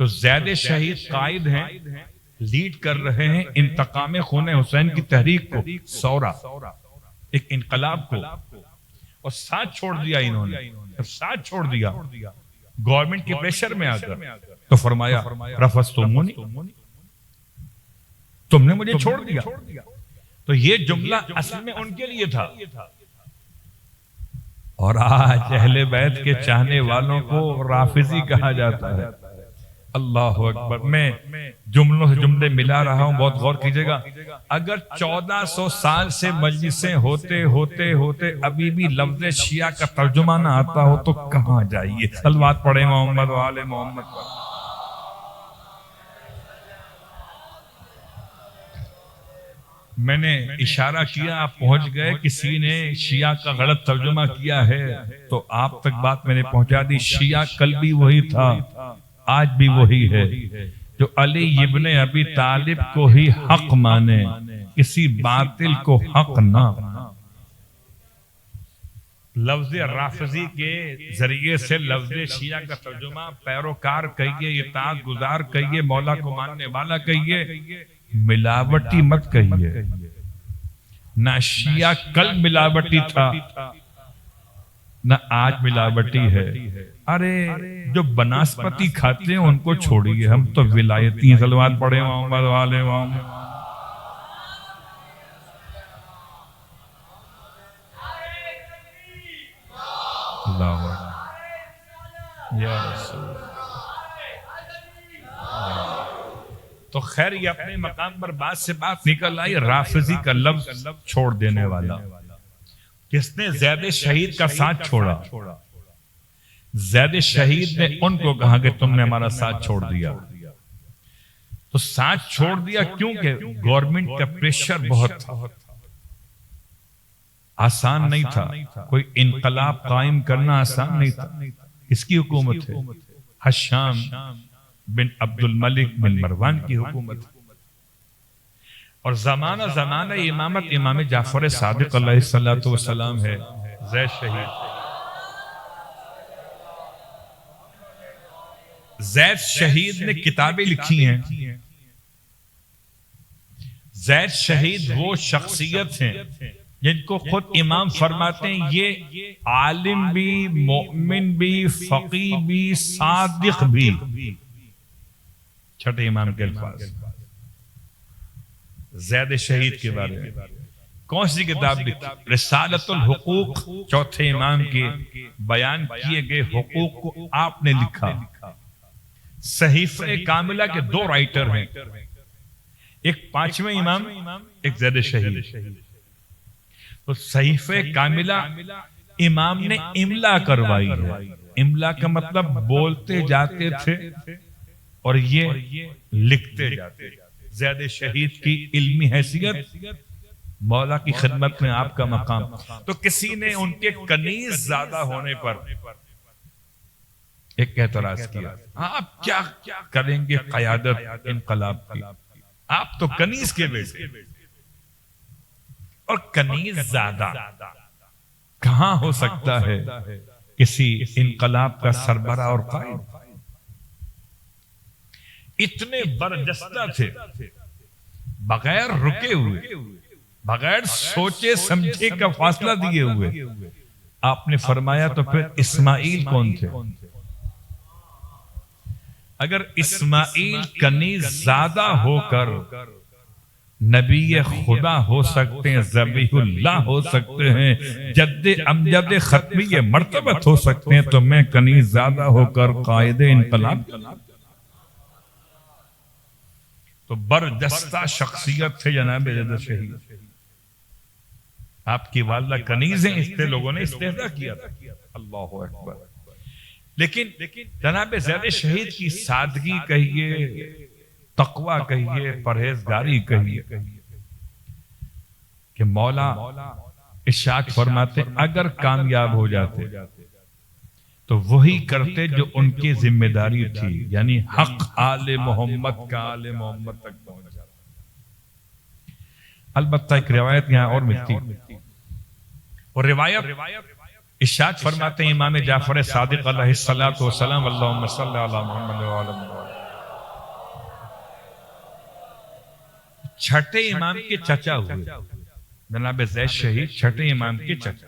تو زید شہید قائد ہیں، لیڈ کر رہے ہیں انتقام خون حسین کی تحریک کو، سورا ایک انقلاب کو، اور ساتھ چھوڑ دیا انہوں نے۔ ساتھ چھوڑ دیا گورنمنٹ کے پریشر میں آ کر، تو فرمایا رفضتمونی، تم نے مجھے چھوڑ دیا۔ تو یہ جملہ اصل میں ان کے لیے تھا، اور آج اہل بیت کے چاہنے والوں کو رافضی کہا جاتا ہے، اللہ اکبر. میں جملوں سے جملے ملا رہا ہوں، بہت غور کیجئے گا. اگر 1400 سال سے مجلسیں ہوتے ہوتے ہوتے ابھی بھی لفظ شیعہ کا ترجمہ نہ آتا ہو تو کہاں جائیے. صلوات پڑھیں محمد و آل محمد پر. میں نے اشارہ کیا، آپ پہنچ گئے. کسی نے شیعہ کا غلط ترجمہ کیا ہے تو آپ تک بات میں نے پہنچا دی. شیعہ کل بھی وہی تھا، آج بھی وہی ہے، جو علی ابن ابی طالب کو ہی حق مانے، کسی باطل کو حق نہ. لفظ رافضی کے ذریعے سے لفظ شیعہ کا ترجمہ پیروکار کہیے، اطاعت گزار کہیے، مولا کو ماننے والا کہیے، ملاوٹی مت کہیے. نہ شیعہ کل ملاوٹی تھا نہ آج ملاوٹی ہے. ارے جو بناسپتی کھاتے ہیں ان کو چھوڑیے، ہم تو ولایتی ہیں. صلوات پڑھیں محمد والے محمد. اللہ یا رسول. تو خیر یہ اپنے مقام پر بات سے بات نکل آئی. رافضی کا لفظ چھوڑ دینے والا کس نے؟ زید شہید کا ساتھ چھوڑا. زید شہید نے ان کو کہا کہ تم نے ہمارا ساتھ چھوڑ دیا. تو ساتھ چھوڑ دیا کیونکہ گورنمنٹ کا پریشر بہت تھا، آسان نہیں تھا. کوئی انقلاب قائم کرنا آسان نہیں تھا. کس کی حکومت ہے؟ حشام بن عبد الملک بن مروان کی حکومت. اور زمانہ امامت امام جعفر صادق علیہ السلام ہے. زید شہید، زید شہید نے کتابیں لکھی ہیں. زید شہید وہ شخصیت ہیں جن کو خود امام فرماتے ہیں یہ عالم بھی، مومن بھی، فقیہ بھی، صادق بھی. چھٹے امام کے الفاظ زید شہید کے بارے میں. کون سی کتاب لکھی؟ رسالۃ الحقوق. چوتھے امام کے بیان کیے گئے حقوق کو آپ نے لکھا. صحیفہ کاملہ کے 2 رائٹر ہیں، ایک 5ویں امام، ایک زید شہید. تو صحیفہ کاملہ امام نے املا کروائی ہے. املا کا مطلب بولتے جاتے تھے اور یہ لکھتے جاتے. زید شہید کی علمی حیثیت، مولا کی خدمت میں آپ کا مقام. تو کسی نے ان کے کنیز زیادہ ہونے پر ایک اعتراض کیا، آپ کیا کریں گے قیادت انقلاب کی؟ آپ تو کنیز کے بیٹے. اور کنیز زیادہ کہاں ہو سکتا ہے کسی انقلاب کا سربراہ اور قائد؟ اتنے برجستہ تھے، بغیر رکے ہوئے، بغیر سوچے سمجھے کا فاصلہ دیے ہوئے. آپ نے فرمایا تو پھر اسماعیل کون تھے؟ اگر اسماعیل کنیز زیادہ ہو کر نبی خدا ہو سکتے ہیں، ذبیح اللہ ہو سکتے ہیں، جد امجد ختمی مرتبت ہو سکتے ہیں، تو میں کنیز زیادہ ہو کر قائد انقلاب. تو برجستہ شخصیت تھے جناب زید شہید. آپ کی والدہ کنیز ہیں، اس پہ لوگوں نے استہزاء کیا تھا. اللہ اکبر. لیکن جناب زید شہید کی سادگی کہیے، تقوی کہیے، پرہیزگاری کہیے، کہ مولا ارشاد فرماتے اگر کامیاب ہو جاتے تو وہی کرتے جو ان کی ذمہ داری تھی، یعنی حق آل محمد کا آل محمد تک پہنچ جاتا. البتہ ایک روایت یہاں اور ملتی، اور روایت ارشاد فرماتے ہیں امام جعفر صادق علیہ السلام، اللہم صلی علی محمد وعلی محمد. چھٹے امام کے چچا ہوئے جناب زید شہید، چھٹے امام کے چچا.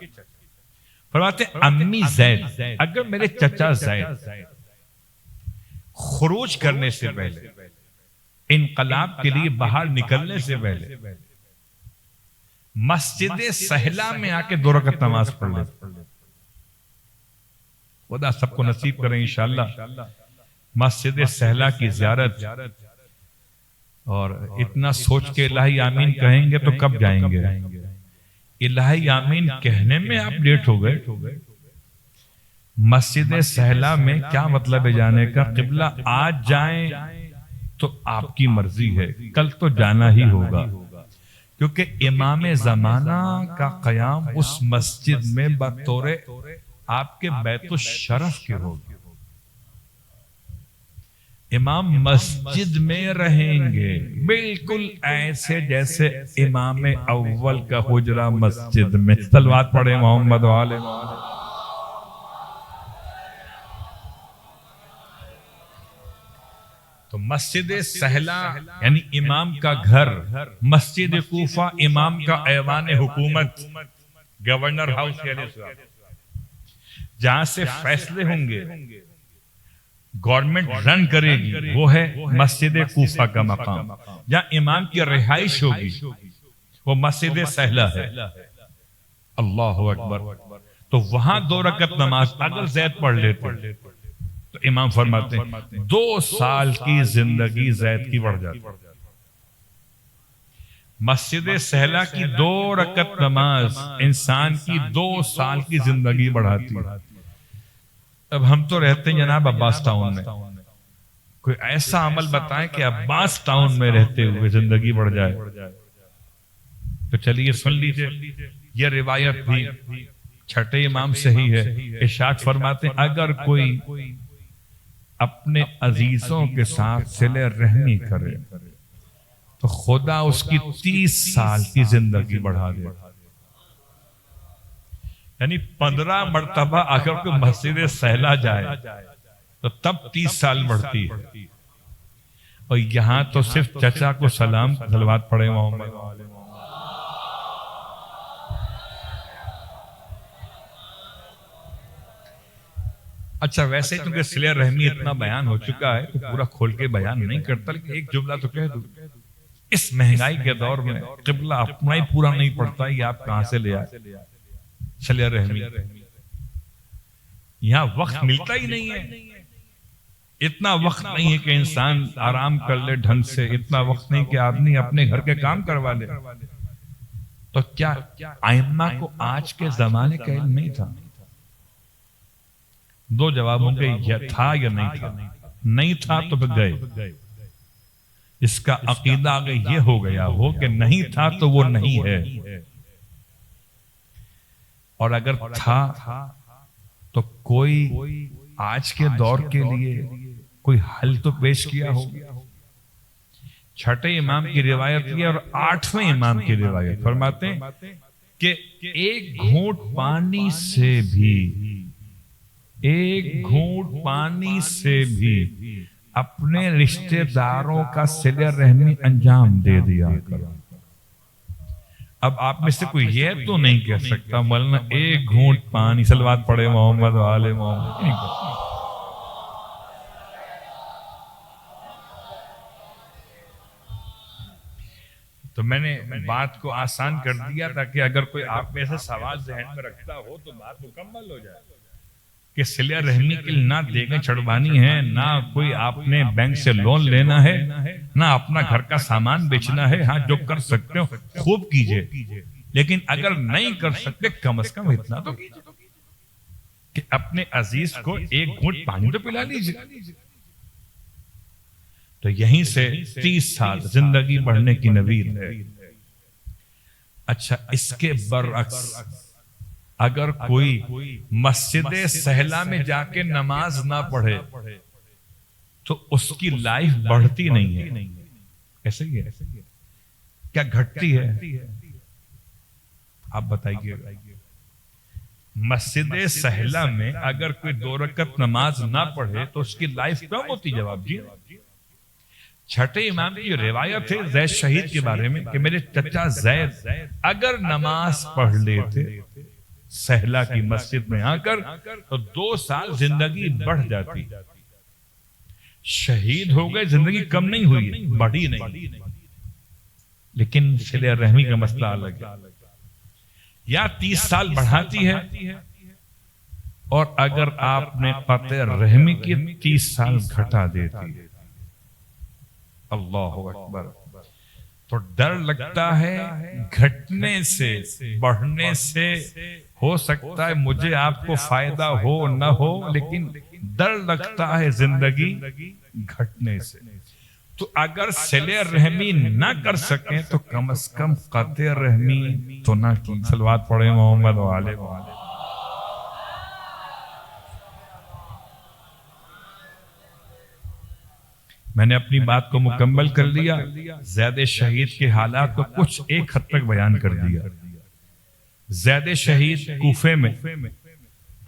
فرماتے ہیں امی زید، اگر میرے چچا زید خروج کرنے سے پہلے، انقلاب کے لیے باہر نکلنے سے پہلے مسجد سہلا میں آ کے 2 رکعت نماز پڑھ لے، خدا سب کو نصیب کریں انشاءاللہ. مسجد سہلا کی زیارت، اور اتنا سوچ کے الہی آمین کہیں گے تو کب جائیں گے؟ الہی آمین کہنے میں آپ لیٹ ہو گئے۔ مسجد سہلا میں کیا مطلب ہے جانے کا؟ قبلہ آج جائیں تو آپ کی مرضی ہے، کل تو جانا ہی ہوگا، کیونکہ امام زمانہ کا قیام اس مسجد میں بطور آپ کے بیت الشرف کے ہوگا۔ امام مسجد میں رہیں گے بالکل ایسے جیسے امام اول کا حجرہ مسجد میں۔ صلوات پڑھے محمد وآلہ محمد۔ تو مسجد سہلا یعنی امام کا گھر، مسجد کوفہ امام کا ایوان حکومت، گورنر ہاؤس کہہ لیں، جہاں سے فیصلے ہوں گے، گورنمنٹ رن کرے گی، وہ ہے مسجد کوفہ کا مقام۔ جہاں امام کی رہائش ہوگی وہ مسجد سہلا ہے۔ اللہ اکبر۔ تو وہاں 2 رکعت نماز اگر زید پڑھ لیتے تو امام فرماتے ہیں 2 سال کی زندگی زید کی بڑھ جاتی۔ مسجد سہلا کی 2 رکعت نماز انسان کی 2 سال کی زندگی بڑھاتی ہے۔ اب ہم تو رہتے ہیں جناب عباس ٹاؤن میں، کوئی ایسا عمل بتائیں کہ عباس ٹاؤن میں رہتے ہوئے زندگی بڑھ جائے؟ تو چلیے سن لیجئے، یہ روایت بھی چھٹے امام سے ہی ہے۔ ارشاد فرماتے ہیں اگر کوئی اپنے عزیزوں کے ساتھ صلہ رحمی کرے تو خدا اس کی 30 سال کی زندگی بڑھا دے۔ یعنی 15 مرتبہ اگر کوئی مسجد سہلا جائے تو تب 30 سال بڑھتی ہے۔ اور یہاں تو صرف چچا کو سلام، صلوات پڑھے محمد۔ اچھا ویسے کیونکہ صلہ رحمی اتنا بیان ہو چکا ہے تو پورا کھول کے بیان نہیں کرتا، لیکن ایک جملہ تو کہہ دوں، اس مہنگائی کے دور میں قبلہ اپنا ہی پورا نہیں پڑتا، یہ آپ کہاں سے لے آئے صلہ رحمی؟ یہاں وقت ملتا ہی نہیں ہے، اتنا وقت نہیں ہے کہ انسان آرام کر لے ڈھنگ سے، اتنا وقت نہیں کہ آدمی اپنے گھر کے کام کروا لے۔ تو کیا ائمہ کو آج کے زمانے کا علم نہیں تھا؟ 2 جواب ہوں گے، یہ تھا یا نہیں تھا۔ نہیں تھا تو پھر گئے، اس کا عقیدہ آگے یہ ہو گیا ہو کہ نہیں تھا تو وہ نہیں ہے، اور اگر تھا تو کوئی آج کے دور کے لیے کوئی حل تو پیش کیا ہو۔ چھٹے امام کی روایت یہ اور 8ویں امام کی روایت فرماتے ہیں کہ ایک گھونٹ پانی سے بھی اپنے رشتہ داروں کا صلہ رحمی انجام دے دیا کرو۔ اب آپ میں سے کوئی یہ تو نہیں کہہ سکتا مولانا ایک گھونٹ پانی، صلوات پڑھے محمد وآلہ محمد۔ تو میں نے بات کو آسان کر دیا تاکہ اگر کوئی آپ میں سے سوال ذہن میں رکھتا ہو تو بات مکمل ہو جائے کہ صلہ رحمی کے لیے نہ دیگیں چڑھوانی ہے، نہ کوئی آپ نے بینک سے لون لینا ہے، نہ اپنا گھر کا سامان بیچنا ہے۔ ہاں جو کر سکتے ہو خوب کیجئے، لیکن اگر نہیں کر سکتے کم از کم اتنا تو کیجئے کہ اپنے عزیز کو ایک گھونٹ پانی تو پلا لیجئے۔ تو یہیں سے 30 سال زندگی بڑھنے کی نوید ہے۔ اچھا اس کے برعکس اگر کوئی مسجد سہلا میں جا کے نماز نہ پڑھے تو اس کی لائف بڑھتی نہیں ہے، ایسے ہی ہے کیا گھٹتی ہے؟ آپ بتائیے۔ مسجد سہلا میں اگر کوئی 2 رکعت نماز نہ پڑھے تو اس کی لائف کم ہوتی؟ جواب جی۔ چھٹے امام کی روایت ہے زید شہید کے بارے میں کہ میرے چچا زید اگر نماز پڑھ لیتے سہلا کی مسجد میں آ کر تو 2 سال زندگی بڑھ جاتی۔ شہید ہو گئے، زندگی کم نہیں ہوئی، بڑھی نہیں، لیکن صلہ رحمی کا مسئلہ الگ ہے۔ یا 30 سال بڑھاتی ہے اور اگر آپ نے قطع رحمی کی 30 سال گھٹا دیتی، اللہ اکبر، تو ڈر لگتا ہے گھٹنے سے، بڑھنے سے ہو سکتا ہے مجھے آپ کو فائدہ ہو نہ ہو، لیکن ڈر لگتا ہے زندگی گھٹنے سے۔ تو اگر صلہ رحمی نہ کر سکیں تو کم از کم قطع رحمی تو نہ کی۔ صلوات پڑھیں محمد وآلہ وآلہ۔ میں نے اپنی بات کو مکمل کر لیا، زید شہید کے حالات کو کچھ ایک حد تک بیان کر دیا۔ زید شہید کوفے میں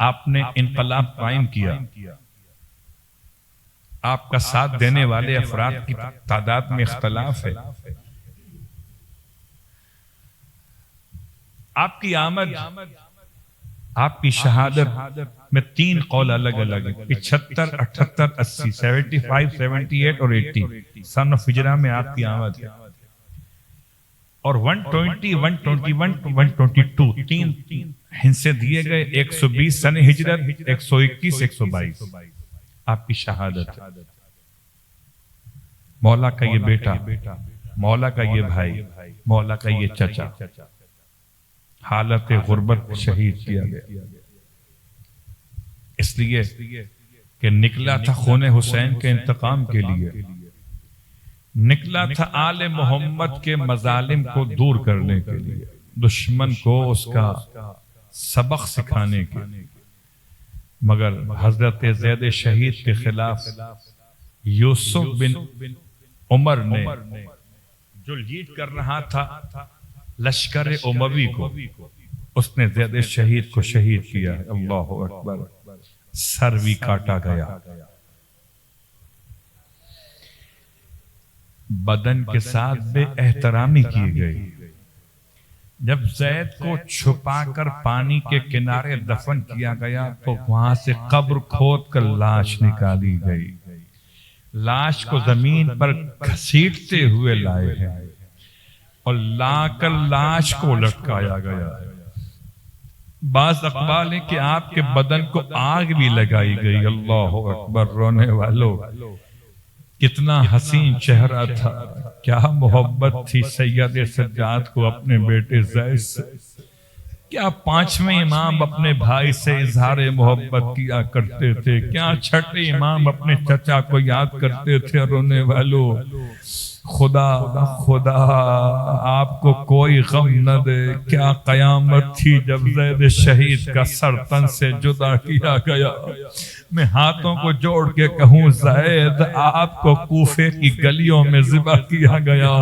آپ نے انقلاب قائم کیا، آپ کا ساتھ دینے والے افراد کی تعداد میں اختلاف ہے۔ آپ کی آمد، آپ کی شہادت میں 3 قول الگ الگ ہیں، 75 78 80 75 78 اور 80 سن آف ہجرہ میں آپ کی آمد ہے، اور 120 121 122 تین ہندسے دیے گئے، 120 سن ہجرت، 121 122 آپ کی شہادت ہے۔ مولا کا یہ بیٹا، مولا کا یہ بھائی، مولا کا یہ چچا حالت غربت شہید کیا گیا، اس لیے کہ نکلا تھا خون حسین کے انتقام کے لیے، نکلا تھا آل محمد کے مظالم کو دور کرنے کے لیے، دشمن کو اس کا سبق سکھانے کے لیے۔ مگر حضرت زید شہید کے خلاف یوسف بن عمر نے جو لیڈ کر رہا تھا لشکر اموی کو، اس نے زید شہید کو شہید کیا۔ اللہ اکبر، سر بھی کاٹا گیا، بدن کے ساتھ بے احترامی کی گئی۔ جب زید کو چھپا کر پانی کے کنارے دفن کیا گیا تو وہاں سے قبر کھود کر لاش نکالی گئی، لاش کو زمین پر گھسیٹتے ہوئے لائے ہیں اور لا کر لاش کو لٹکایا گیا ہے۔ بعض اقوال ہیں کہ آپ کے بدن کو آگ بھی لگائی گئی۔ اللہ اکبر، رونے والوں کتنا حسین چہرہ تھا، کیا محبت تھی سید سجاد کو اپنے بیٹے زید سے، کیا 5ویں امام اپنے بھائی سے اظہار محبت کیا کرتے تھے، کیا 6ٹھے امام اپنے چچا کو یاد کرتے تھے۔ رونے والوں خدا خدا آپ کو کوئی غم نہ دے، کیا قیامت تھی جب زید شہید کا سر تن سے جدا کیا گیا۔ میں ہاتھوں کو جوڑ کے کہوں زید آپ کو کوفے کی گلیوں میں ذبح کیا گیا،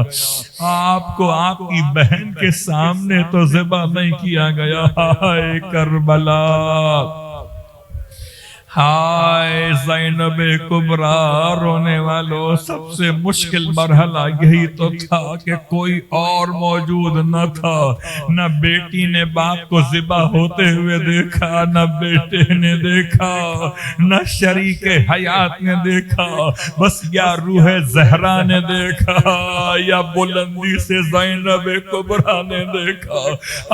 آپ کو آپ کی بہن کے سامنے تو ذبح نہیں کیا گیا۔ ہائے کربلا، ہائے زینب کبریٰ، رونے والوں سب سے مشکل مرحلہ یہی تو تھا کہ کوئی اور موجود نہ تھا، نہ بیٹی نے باپ کو ذبح ہوتے ہوئے دیکھا، نہ بیٹے نے دیکھا، نہ شریک حیات نے دیکھا، بس یا روح زہرا نے دیکھا یا بلندی سے زینب کبریٰ نے دیکھا۔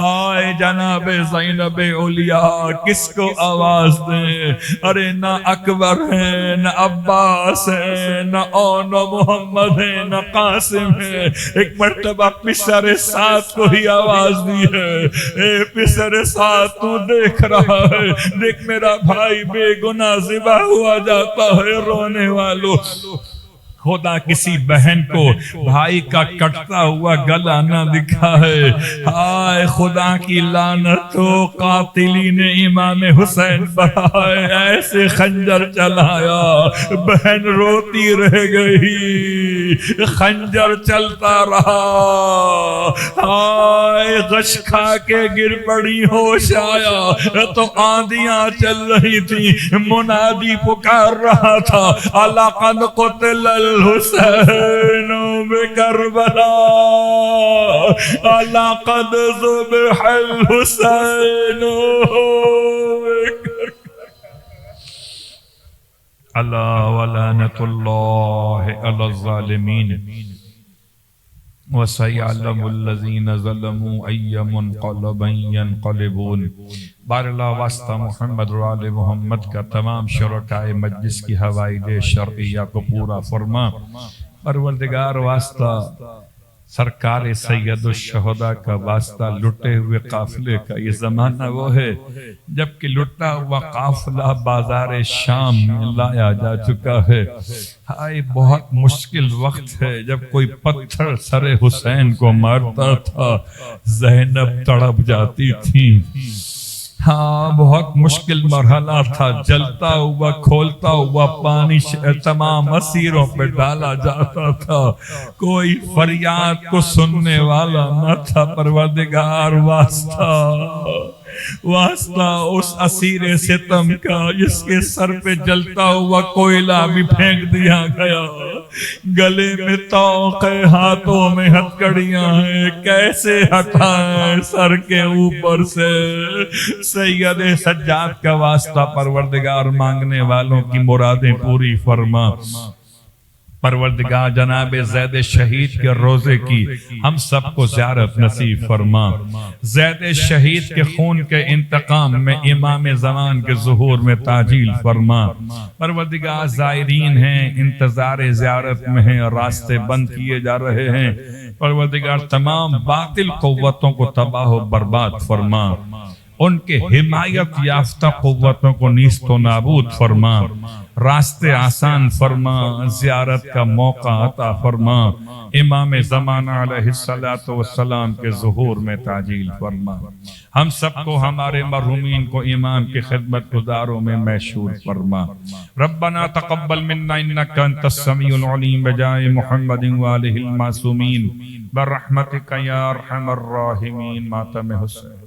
آئے جناب زینب اولیاء، کس کو آواز دیں؟ ارے نہ اکبر ہے، نہ عباس ہے، نہ اون و محمد ہے، نہ قاسم ہے۔ ایک مرتبہ پسر سعد کو ہی آواز دی ہے، اے پسر سعد تو دیکھ رہا ہے، دیکھ میرا بھائی بے گناہ ذبح ہوا جاتا ہے۔ رونے والوں خدا کسی بہن کو بھائی کا کٹتا ہوا گلا نہ دکھائے۔ ہائے خدا کی لعنت ہو قاتلین امام حسین پر، ایسے خنجر چلایا بہن روتی رہ گئی، خنجر چلتا رہا، ہائے غش کھا کے گر پڑی، ہوش آیا تو آندیاں چل رہی تھی، منادی پکار رہا تھا، لقد قتل الحسین بکربلا، لقد ذبح الحسین بکربلا، الا ولعنت اللہ علی الظالمین۔ وَسَيَعْلَمُ الَّذِينَ ظَلَمُوا أَيَّ مُنْقَلَبٍ يَنْقَلِبُونَ۔ بار اللہ واسطہ محمد و آل محمد کا تمام شرکائے مجلس کی حوائج شرعیہ کو پورا فرما۔ پروردگار واسطہ سرکار سید الشہداء کا واسطہ لٹے ہوئے قافلے کا یہ زمانہ وہ ہے جبکہ لٹا ہوا قافلہ بازار شام میں لایا جا چکا ہے۔ ہائے بہت مشکل وقت ہے جب کوئی پتھر سر حسین کو مارتا تھا زینب تڑپ جاتی تھی۔ ہاں بہت مشکل مرحلہ تھا، جلتا ہوا کھولتا ہوا پانی تمام اسیروں پہ ڈالا جاتا تھا، کوئی فریاد کو سننے والا نہ تھا۔ پروردگار واسطہ اس اسیر ستم کا جس کے سر پہ جلتا ہوا کوئلہ بھی پھینک دیا گیا، گلے میں طوق ہے، ہاتھوں میں ہتھکڑیاں ہیں، کیسے ہٹائیں سر کے اوپر سے۔ سید سجاد کا واسطہ پروردگار مانگنے والوں کی مرادیں پوری فرما۔ پروردگار جناب زید شہید کے روزے کی ہم سب کو زیارت نصیب فرما۔ زید شہید کے خون کے انتقام میں امام زمان کے ظہور میں تعجیل فرما۔ پروردگار زائرین ہیں، انتظار زیارت میں ہیں، راستے بند کیے جا رہے ہیں، پروردگار تمام باطل قوتوں کو تباہ و برباد فرما، ان کے حمایت یافتہ قوتوں کو نیست و نابود فرما، راستے آسان فرما، زیارت کا موقع عطا فرما، امام زمانہ علیہ السلام کے ظہور میں تعجیل فرما۔ ہم سب کو ہمارے مرحومین کو امام کی خدمت گزاروں میں محشور فرما۔ ربنا تقبل منا انک انت السمیع العلیم بجاہ محمد وآلہ المعصومین برحمتک یا ارحم الراحمین۔ ماتم حسین